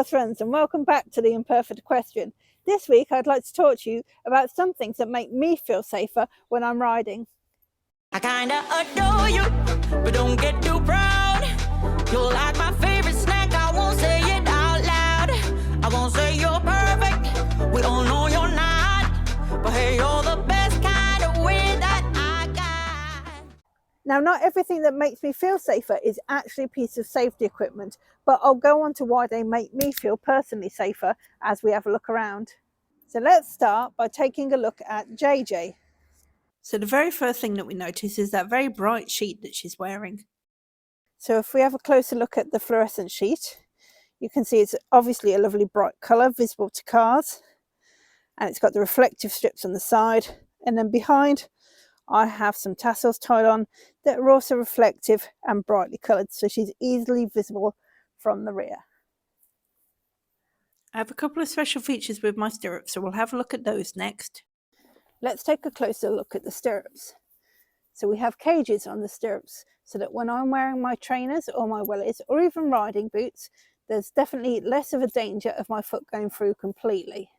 horse friends, and welcome back to the Imperfect Equestrian. This week I'd like to talk to you about some things that make me feel safer when I'm riding. I kinda adore you, but don't get too proud. You're like my favorite snack, I won't say it out loud. I won't say you're perfect, we all know you're not. But hey, you're the best kind of way that I got. Now, not everything that makes me feel safer is actually a piece of safety equipment, but I'll go on to why they make me feel personally safer as we have a look around. So let's start by taking a look at JJ. So the very first thing that we notice is that very bright sheet that she's wearing. So if we have a closer look at the fluorescent sheet, you can see it's obviously a lovely bright colour visible to cars, and it's got the reflective strips on the side, and then behind I have some tassels tied on that are also reflective and brightly coloured, so she's easily visible from the rear. I have a couple of special features with my stirrups, so we'll have a look at those next. Let's take a closer look at the stirrups. So we have cages on the stirrups, so that when I'm wearing my trainers or my wellies or even riding boots, there's definitely less of a danger of my foot going through completely.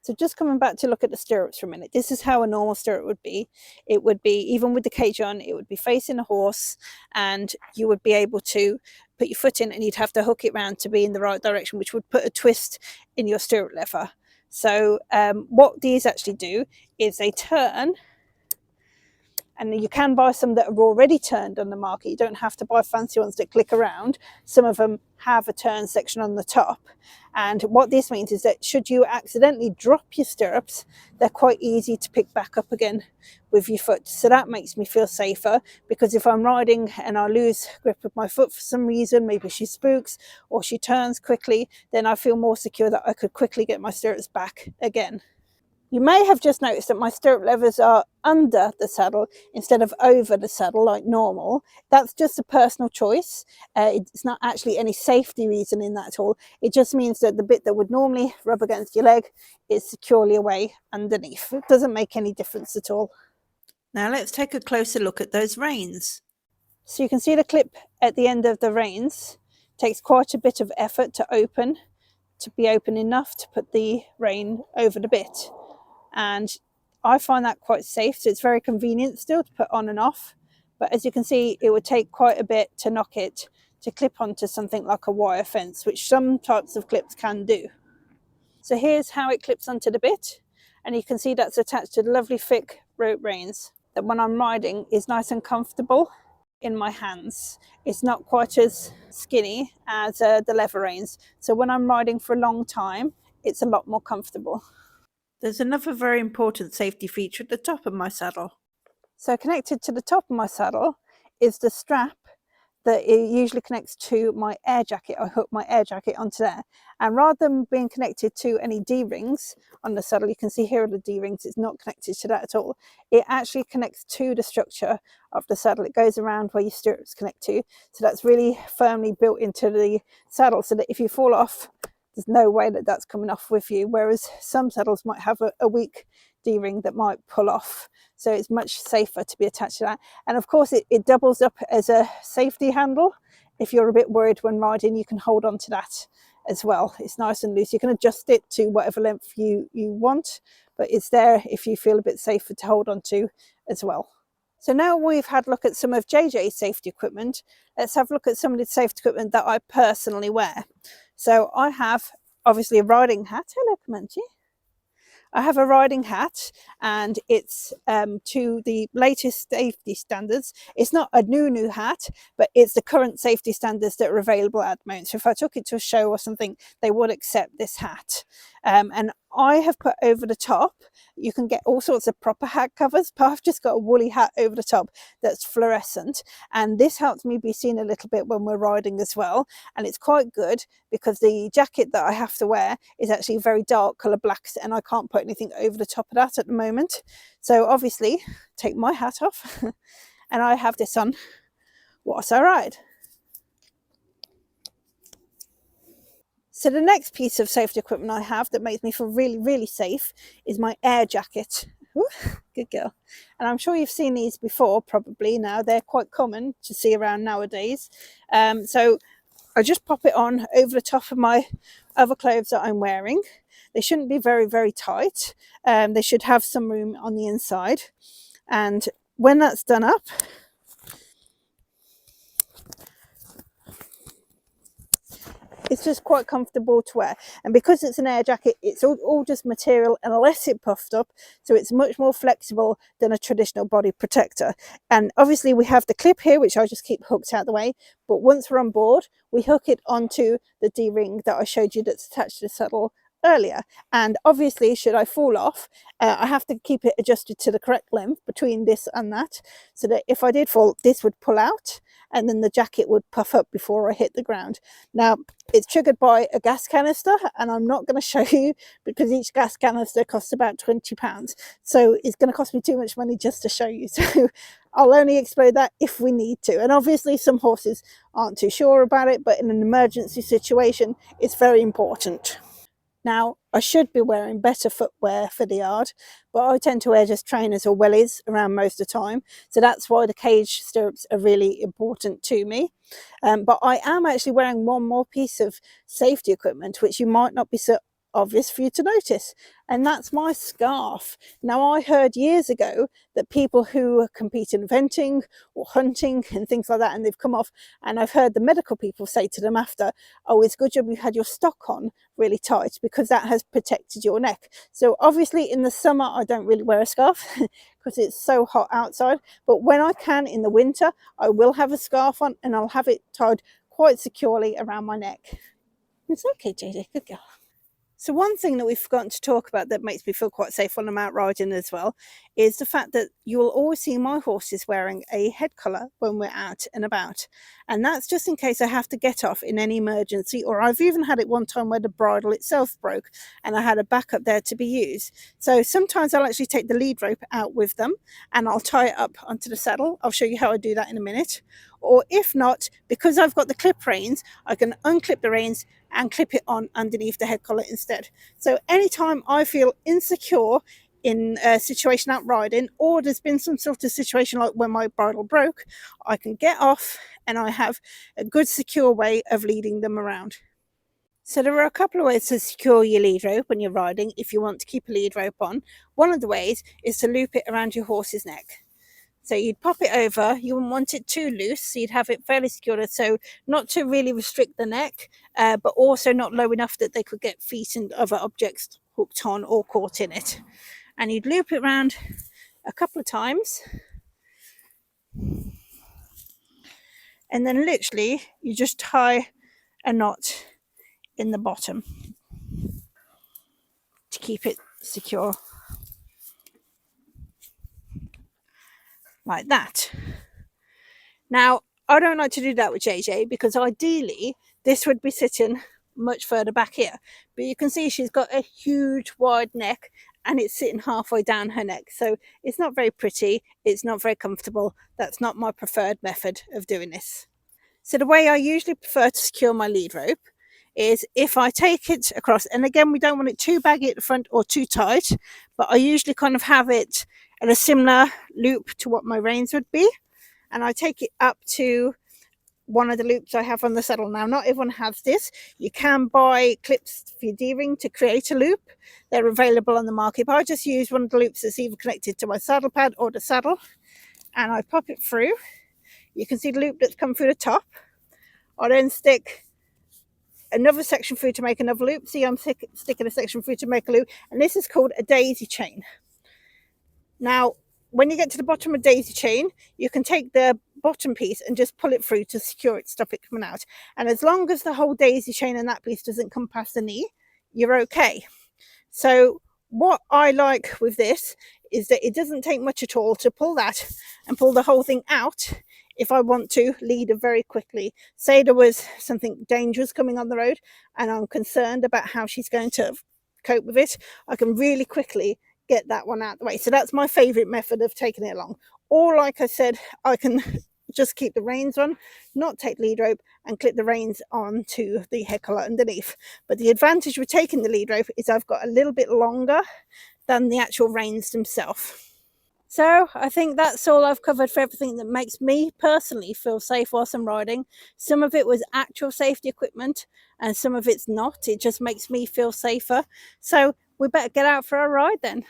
So just coming back to look at the stirrups for a minute, this is how a normal stirrup would be. It would be, even with the cage on, it would be facing a horse, and you would be able to put your foot in and you'd have to hook it round to be in the right direction, which would put a twist in your stirrup leather. So what these actually do is they turn, and you can buy some that are already turned on the market. You don't have to buy fancy ones that click around. Some of them have a turn section on the top. And what this means is that should you accidentally drop your stirrups, they're quite easy to pick back up again with your foot. So that makes me feel safer, because if I'm riding and I lose grip of my foot for some reason, maybe she spooks or she turns quickly, then I feel more secure that I could quickly get my stirrups back again. You may have just noticed that my stirrup levers are under the saddle instead of over the saddle like normal. That's just a personal choice. It's not actually any safety reason in that at all. It just means that the bit that would normally rub against your leg is securely away underneath. It doesn't make any difference at all. Now let's take a closer look at those reins. So you can see the clip at the end of the reins. It takes quite a bit of effort to be open enough to put the rein over the bit. And I find that quite safe, so it's very convenient still to put on and off, but as you can see, it would take quite a bit to knock it to clip onto something like a wire fence, which some types of clips can do. So here's how it clips onto the bit, and you can see that's attached to the lovely thick rope reins that when I'm riding is nice and comfortable in my hands. It's not quite as skinny as the leather reins, so when I'm riding for a long time it's a lot more comfortable. There's another very important safety feature at the top of my saddle. So connected to the top of my saddle is the strap that it usually connects to my air jacket. I hook my air jacket onto there, and rather than being connected to any D-rings on the saddle, you can see here are the D-rings, it's not connected to that at all. It actually connects to the structure of the saddle. It goes around where your stirrups connect to, so that's really firmly built into the saddle, so that if you fall off, there's no way that that's coming off with you, whereas some saddles might have a weak D-ring that might pull off. So it's much safer to be attached to that. And of course it doubles up as a safety handle. If you're a bit worried when riding, you can hold on to that as well. It's nice and loose. You can adjust it to whatever length you want, but it's there if you feel a bit safer to hold on to as well. So now we've had a look at some of JJ's safety equipment, let's have a look at some of the safety equipment that I personally wear. So I have obviously a riding hat. Hello, Comanche. I have a riding hat, and it's to the latest safety standards. It's not a new hat, but it's the current safety standards that are available at the moment. So if I took it to a show or something, they would accept this hat. And I have put over the top, you can get all sorts of proper hat covers, but I've just got a woolly hat over the top that's fluorescent, and this helps me be seen a little bit when we're riding as well. And it's quite good because the jacket that I have to wear is actually very dark colour black, and I can't put anything over the top of that at the moment. So obviously take my hat off and I have this on whilst I ride. So the next piece of safety equipment I have that makes me feel really safe is my air jacket. Ooh, good girl. And I'm sure you've seen these before, probably now. They're quite common to see around nowadays. So I just pop it on over the top of my other clothes that I'm wearing. They shouldn't be very, very tight. They should have some room on the inside. And when that's done up, it's just quite comfortable to wear. And because it's an air jacket, it's all just material unless it puffed up, so it's much more flexible than a traditional body protector. And obviously we have the clip here, which I just keep hooked out the way, but once we're on board, we hook it onto the D-ring that I showed you that's attached to the saddle earlier. And obviously, should I fall off, I have to keep it adjusted to the correct length between this and that, so that if I did fall, this would pull out and then the jacket would puff up before I hit the ground. Now, it's triggered by a gas canister, and I'm not going to show you because each gas canister costs about £20. So it's going to cost me too much money just to show you. So I'll only explain that if we need to. And obviously some horses aren't too sure about it, but in an emergency situation, it's very important. Now, I should be wearing better footwear for the yard, but I tend to wear just trainers or wellies around most of the time. So that's why the cage stirrups are really important to me. But I am actually wearing one more piece of safety equipment, which you might not be so obvious for you to notice, and that's my scarf. Now, I heard years ago that people who compete in eventing or hunting and things like that, and they've come off, and I've heard the medical people say to them after, oh, it's good job you had your stock on really tight because that has protected your neck. So obviously in the summer I don't really wear a scarf because it's so hot outside, but when I can in the winter, I will have a scarf on and I'll have it tied quite securely around my neck. It's okay, JJ, good girl. So one thing that we've forgotten to talk about that makes me feel quite safe when I'm out riding as well is the fact that you will always see my horses wearing a head collar when we're out and about. And that's just in case I have to get off in any emergency, or I've even had it one time where the bridle itself broke and I had a backup there to be used. So sometimes I'll actually take the lead rope out with them and I'll tie it up onto the saddle. I'll show you how I do that in a minute. Or if not, because I've got the clip reins, I can unclip the reins and clip it on underneath the head collar instead. So anytime I feel insecure in a situation out riding, or there's been some sort of situation like when my bridle broke, I can get off and I have a good secure way of leading them around. So there are a couple of ways to secure your lead rope when you're riding if you want to keep a lead rope on. One of the ways is to loop it around your horse's neck. So you'd pop it over, you wouldn't want it too loose, so you'd have it fairly secured, so not to really restrict the neck, but also not low enough that they could get feet and other objects hooked on or caught in it. And you'd loop it around a couple of times, and then literally you just tie a knot in the bottom to keep it secure. Like that. Now, I don't like to do that with JJ because ideally this would be sitting much further back here, but you can see she's got a huge wide neck and it's sitting halfway down her neck, so it's not very pretty, it's not very comfortable. That's not my preferred method of doing this. So the way I usually prefer to secure my lead rope is if I take it across, and again we don't want it too baggy at the front or too tight, but I usually kind of have it at a similar loop to what my reins would be, and I take it up to one of the loops I have on the saddle. Now, not everyone has this. You can buy clips for your D-ring to create a loop. They're available on the market, but I just use one of the loops that's either connected to my saddle pad or the saddle, and I pop it through. You can see the loop that's come through the top. I then stick another section through to make another loop. See, I'm sticking a section through to make a loop, and this is called a daisy chain. Now, when you get to the bottom of daisy chain, you can take the bottom piece and just pull it through to secure it, stop it coming out. And as long as the whole daisy chain and that piece doesn't come past the knee, you're okay. So what I like with this is that it doesn't take much at all to pull that and pull the whole thing out if I want to lead her very quickly. Say there was something dangerous coming on the road and I'm concerned about how she's going to cope with it, I can really quickly get that one out of the way. So that's my favorite method of taking it along. Or like I said, I can just keep the reins on, not take lead rope, and clip the reins onto the head collar underneath. But the advantage with taking the lead rope is I've got a little bit longer than the actual reins themselves. So I think that's all I've covered for everything that makes me personally feel safe whilst I'm riding. Some of it was actual safety equipment and some of it's not. It just makes me feel safer. So we better get out for a ride then.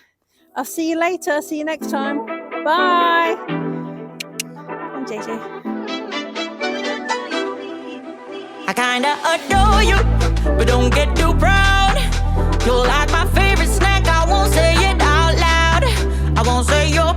I'll see you later. See you next time. Bye. Come on, JJ. I kinda adore you, but don't get too proud. You're like my favorite snack, I won't say it out loud. I won't say you're